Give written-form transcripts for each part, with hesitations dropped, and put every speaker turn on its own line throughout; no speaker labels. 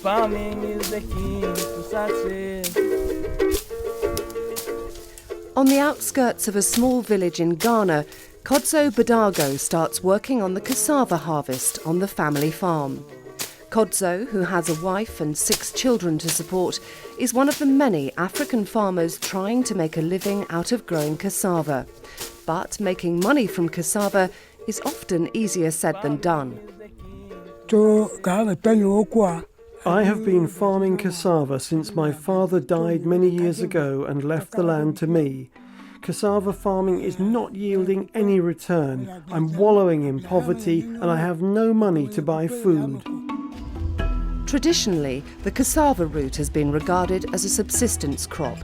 Farming is the key to success.
On the outskirts of a small village in Ghana, Kodzo Badago starts working on the cassava harvest on the family farm. Kodzo, who has a wife and 6 children to support, is one of the many African farmers trying to make a living out of growing cassava. But making money from cassava is often easier said than done.
I have been farming cassava since my father died many years ago and left the land to me. Cassava farming is not yielding any return. I'm wallowing in poverty and I have no money to buy food.
Traditionally, the cassava root has been regarded as a subsistence crop.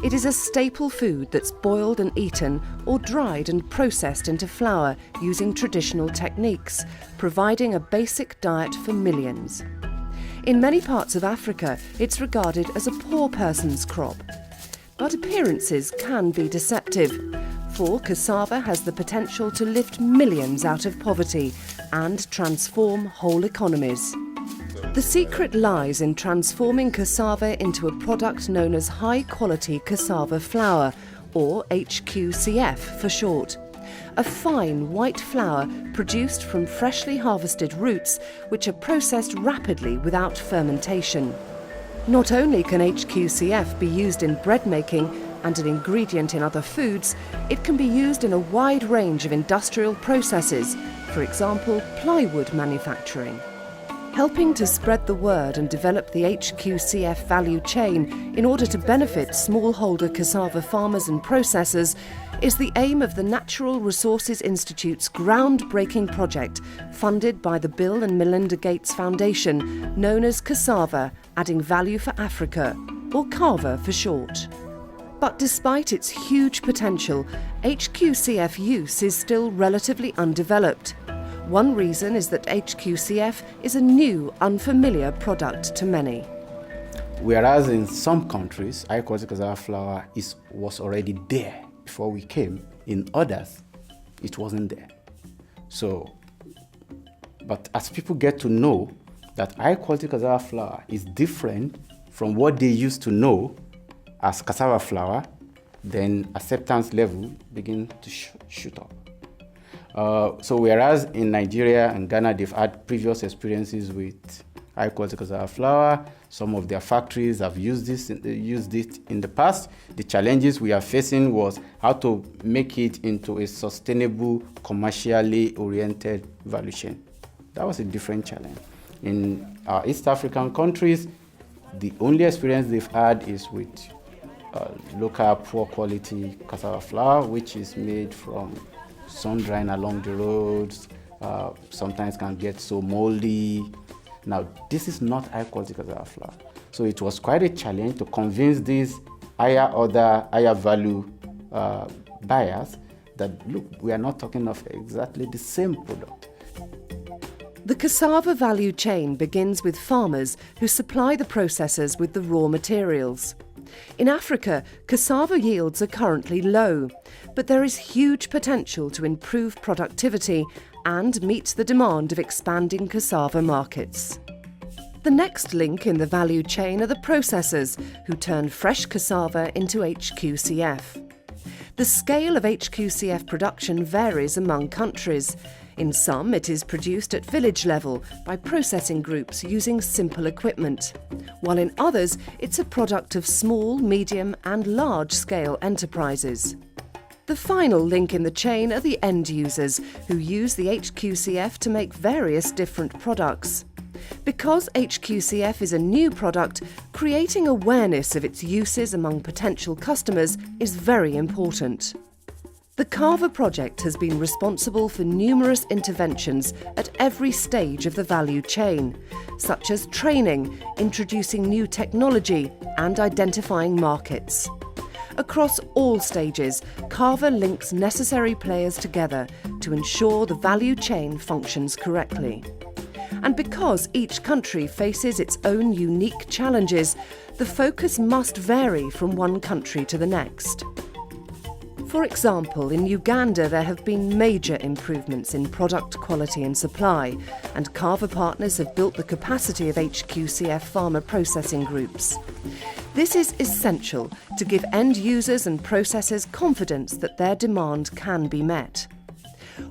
It is a staple food that's boiled and eaten or dried and processed into flour using traditional techniques, providing a basic diet for millions. In many parts of Africa, it's regarded as a poor person's crop. But appearances can be deceptive, for cassava has the potential to lift millions out of poverty and transform whole economies. The secret lies in transforming cassava into a product known as High Quality Cassava flour, or HQCF for short. A fine white flour produced from freshly harvested roots which are processed rapidly without fermentation. Not only can HQCF be used in bread making and an ingredient in other foods, it can be used in a wide range of industrial processes, for example, plywood manufacturing. Helping to spread the word and develop the HQCF value chain in order to benefit smallholder cassava farmers and processors is the aim of the Natural Resources Institute's groundbreaking project funded by the Bill and Melinda Gates Foundation, known as CAVA, Adding Value for Africa, or CAVA for short. But despite its huge potential, HQCF use is still relatively undeveloped. One reason is that HQCF is a new, unfamiliar product to many.
Whereas in some countries, high quality cassava flour was already there before we came, in others, it wasn't there. But as people get to know that high quality cassava flour is different from what they used to know as cassava flour, then acceptance level begin to shoot up. So whereas in Nigeria and Ghana, they've had previous experiences with high quality cassava flour, some of their factories have used it in the past. The challenges we are facing was how to make it into a sustainable, commercially oriented value chain. That was a different challenge. In our East African countries, the only experience they've had is with local poor quality cassava flour, which is made from sun drying along the roads, sometimes can get so moldy. Now, this is not high quality cassava flour. So it was quite a challenge to convince these higher value buyers that, look, we are not talking of exactly the same product.
The cassava value chain begins with farmers who supply the processors with the raw materials. In Africa, cassava yields are currently low, but there is huge potential to improve productivity and meet the demand of expanding cassava markets. The next link in the value chain are the processors who turn fresh cassava into HQCF. The scale of HQCF production varies among countries. In some, it is produced at village level by processing groups using simple equipment, while in others, it's a product of small, medium and large-scale enterprises. The final link in the chain are the end users, who use the HQCF to make various different products. Because HQCF is a new product, creating awareness of its uses among potential customers is very important. The CAVA project has been responsible for numerous interventions at every stage of the value chain, such as training, introducing new technology, and identifying markets. Across all stages, CAVA links necessary players together to ensure the value chain functions correctly. And because each country faces its own unique challenges, the focus must vary from one country to the next. For example, in Uganda there have been major improvements in product quality and supply, and CAVA partners have built the capacity of HQCF farmer processing groups. This is essential to give end users and processors confidence that their demand can be met.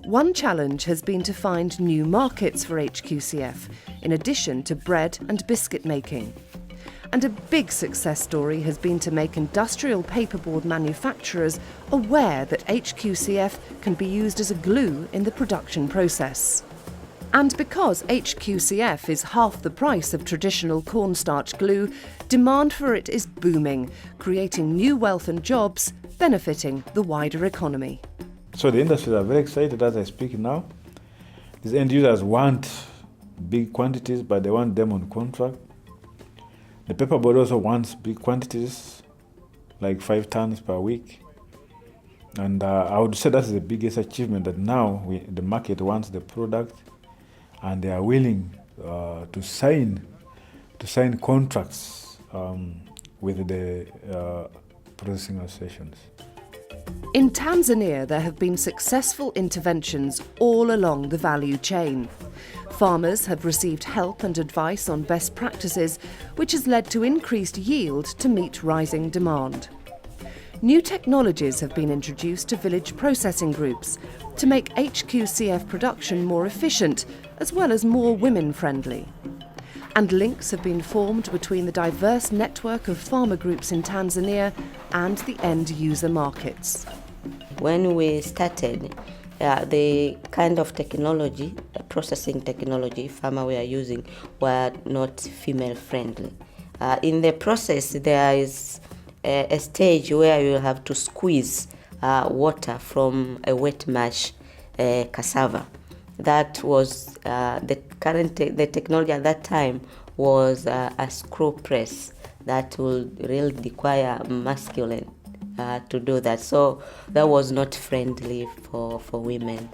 One challenge has been to find new markets for HQCF, in addition to bread and biscuit making. And a big success story has been to make industrial paperboard manufacturers aware that HQCF can be used as a glue in the production process. And because HQCF is half the price of traditional cornstarch glue, demand for it is booming, creating new wealth and jobs, benefiting the wider economy.
So the industries are very excited as I speak now. These end users want big quantities, but they want them on contract. The paperboard also wants big quantities, like 5 tons per week. And I would say that's the biggest achievement, that now the market wants the product and they are willing to sign contracts with the processing associations.
In Tanzania, there have been successful interventions all along the value chain. Farmers have received help and advice on best practices, which has led to increased yield to meet rising demand. New technologies have been introduced to village processing groups to make HQCF production more efficient, as well as more women-friendly. And links have been formed between the diverse network of farmer groups in Tanzania and the end-user markets.
When we started, the kind of technology, processing technology farmers were using were not female-friendly. In the process, there is a stage where you have to squeeze water from a wet mash cassava. That was the technology at that time was a screw press that would really require masculine to do that. So that was not friendly for women.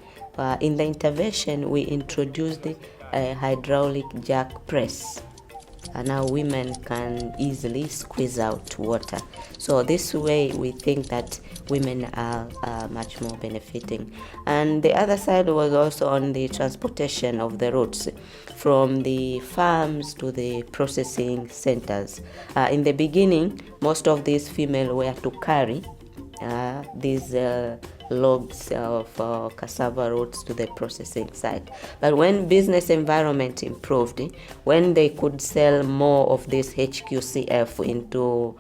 In the intervention, we introduced a hydraulic jack press. And now women can easily squeeze out water. So this way we think that women are much more benefiting. And the other side was also on the transportation of the routes from the farms to the processing centers. In the beginning, most of these females were to carry these logs of cassava roots to the processing site. But when business environment improved, when they could sell more of this HQCF into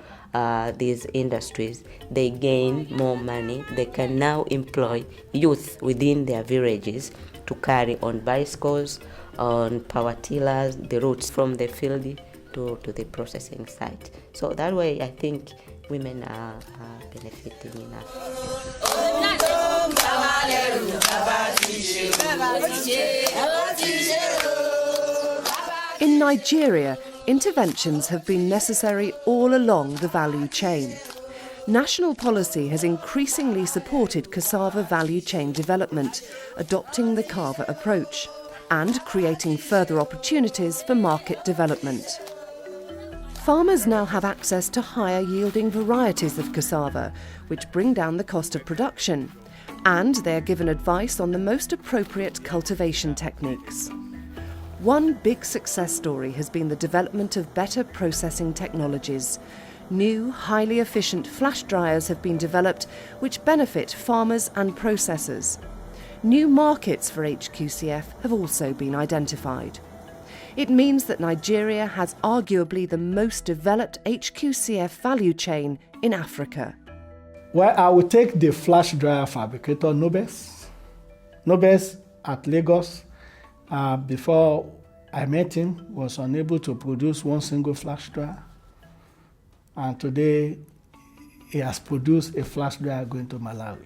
these industries, they gain more money. They can now employ youth within their villages to carry on bicycles, on power tillers, the roots from the field to the processing site. So that way I think women are benefiting enough.
In Nigeria, interventions have been necessary all along the value chain. National policy has increasingly supported cassava value chain development, adopting the CAVA approach, and creating further opportunities for market development. Farmers now have access to higher yielding varieties of cassava, which bring down the cost of production, and they are given advice on the most appropriate cultivation techniques. One big success story has been the development of better processing technologies. New, highly efficient flash dryers have been developed which benefit farmers and processors. New markets for HQCF have also been identified. It means that Nigeria has arguably the most developed HQCF value chain in Africa.
Well, I will take the flash dryer fabricator Nobes. Nobes at Lagos, before I met him, was unable to produce one single flash dryer. And today, he has produced a flash dryer going to Malawi.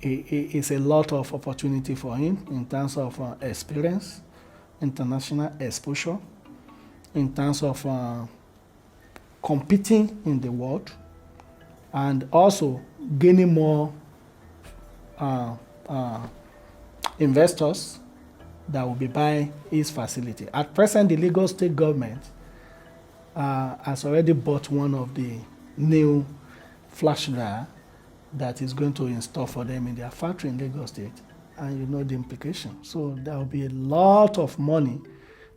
It's a lot of opportunity for him in terms of experience, international exposure, in terms of competing in the world, and also gaining more investors that will be buying his facility. At present, the Lagos state government has already bought one of the new flash dryer that is going to install for them in their factory in Lagos State. And you know the implication. So there will be a lot of money,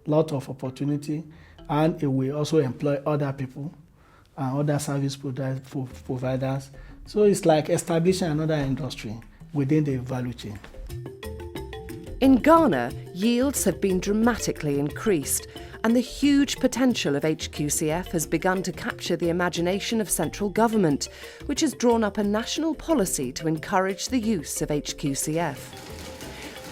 lot of opportunity, and it will also employ other people and other service providers. So it's like establishing another industry within the value chain.
In Ghana, yields have been dramatically increased, and the huge potential of HQCF has begun to capture the imagination of central government, which has drawn up a national policy to encourage the use of HQCF.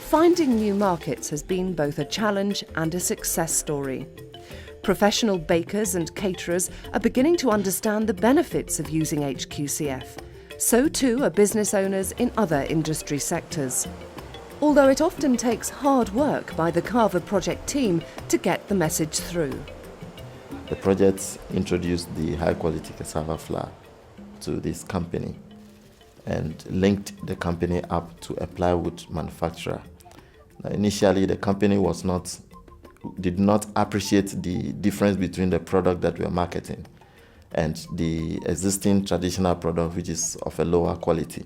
Finding new markets has been both a challenge and a success story. Professional bakers and caterers are beginning to understand the benefits of using HQCF. So too are business owners in other industry sectors. Although it often takes hard work by the CAVA project team to get the message through.
The project introduced the high quality cassava flour to this company and linked the company up to a plywood manufacturer. Now, initially, the company did not appreciate the difference between the product that we are marketing and the existing traditional product, which is of a lower quality.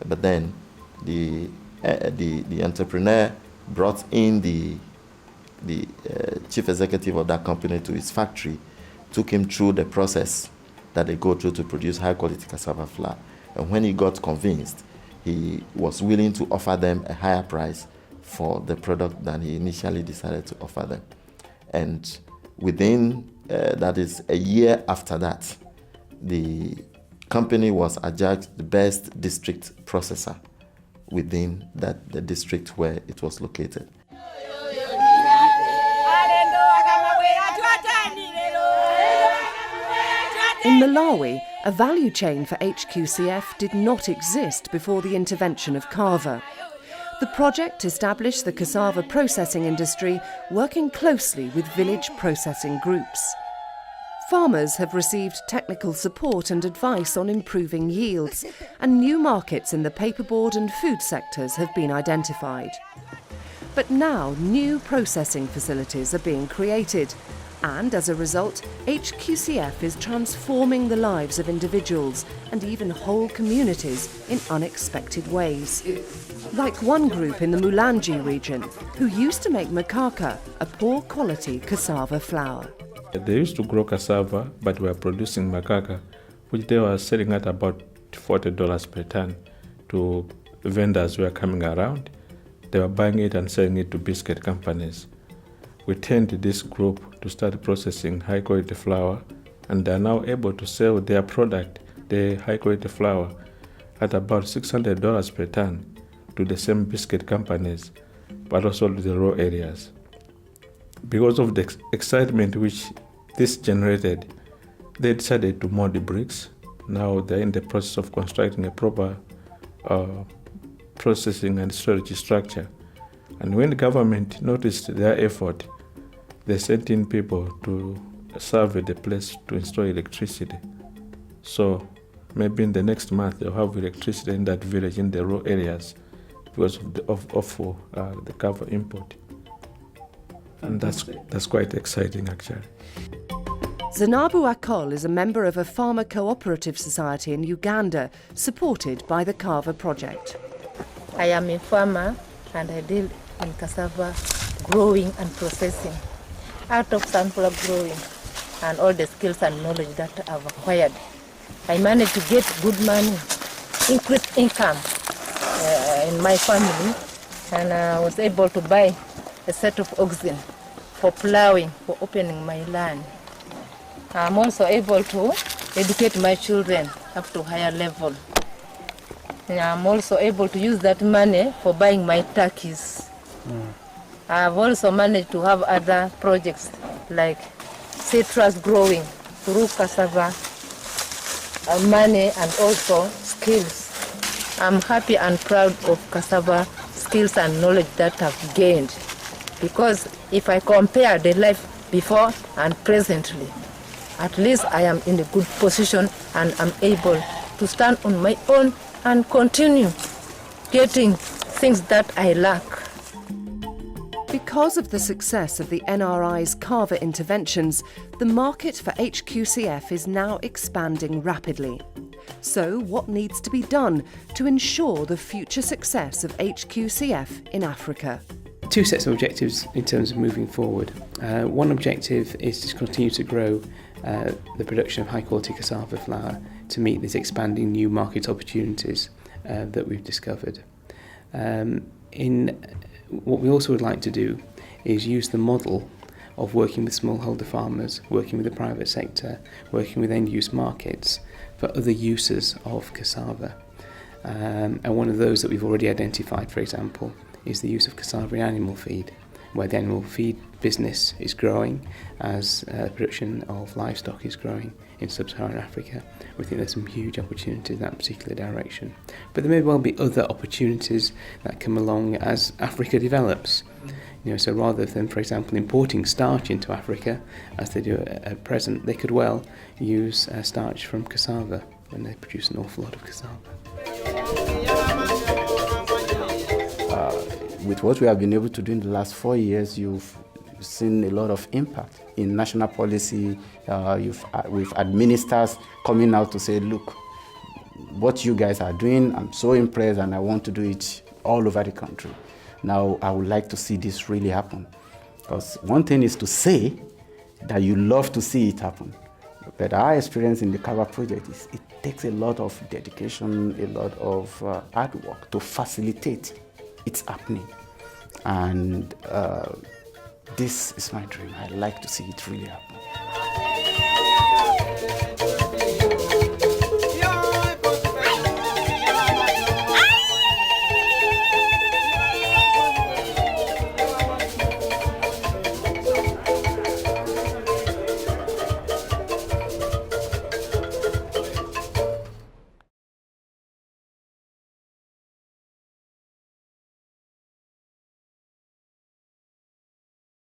But then the entrepreneur brought in the chief executive of that company to his factory, took him through the process that they go through to produce high quality cassava flour. And when he got convinced, he was willing to offer them a higher price for the product than he initially decided to offer them. And within, that is a year after that, the company was adjudged the best district processor within the district where it was located.
In Malawi, a value chain for HQCF did not exist before the intervention of CAVA. The project established the cassava processing industry, working closely with village processing groups. Farmers have received technical support and advice on improving yields, and new markets in the paperboard and food sectors have been identified. But now new processing facilities are being created, and as a result, HQCF is transforming the lives of individuals and even whole communities in unexpected ways. Like one group in the Mulanje region, who used to make makaka, a poor quality cassava flour.
They used to grow cassava, but were producing makaka, which they were selling at about $40 per ton to vendors who were coming around. They were buying it and selling it to biscuit companies. We turned this group to start processing high quality flour, and they are now able to sell their product, the high quality flour, at about $600 per ton to the same biscuit companies, but also to the raw areas. Because of the excitement which this generated, they decided to mold the bricks. Now they're in the process of constructing a proper processing and storage structure. And when the government noticed their effort, they sent in people to survey the place to install electricity. So maybe in the next month they'll have electricity in that village in the raw areas because of the CAVA import. And that's quite exciting, actually.
Zainabu Akol is a member of a farmer cooperative society in Uganda, supported by the CAVA project.
I am a farmer and I deal in cassava growing and processing. Out of sunflower growing and all the skills and knowledge that I've acquired, I managed to get good money, increased income in my family, and I was able to buy a set of oxen for plowing, for opening my land. I'm also able to educate my children up to higher level. And I'm also able to use that money for buying my turkeys. I've also managed to have other projects like citrus growing through cassava, money and also skills. I'm happy and proud of cassava skills and knowledge that I've gained, because if I compare the life before and presently, at least I am in a good position and I'm able to stand on my own and continue getting things that I lack.
Because of the success of the NRI's CAVA interventions, the market for HQCF is now expanding rapidly. So what needs to be done to ensure the future success of HQCF in Africa?
Two sets of objectives in terms of moving forward. One objective is to continue to grow the production of high quality cassava flour to meet these expanding new market opportunities that we've discovered. What we also would like to do is use the model of working with smallholder farmers, working with the private sector, working with end-use markets for other uses of cassava. And one of those that we've already identified, for example, is the use of cassava in animal feed, where the animal feed business is growing as production of livestock is growing in sub-Saharan Africa. We think there's some huge opportunity in that particular direction. But there may well be other opportunities that come along as Africa develops. So rather than, for example, importing starch into Africa, as they do at present, they could well use starch from cassava when they produce an awful lot of cassava.
With what we have been able to do in the last 4 years, you've seen a lot of impact in national policy. With had ministers coming out to say, look, what you guys are doing, I'm so impressed and I want to do it all over the country. Now, I would like to see this really happen. Because one thing is to say that you love to see it happen. But our experience in the CAVA project is it takes a lot of dedication, a lot of hard work to facilitate its happening. And this is my dream. I like to see it really happen.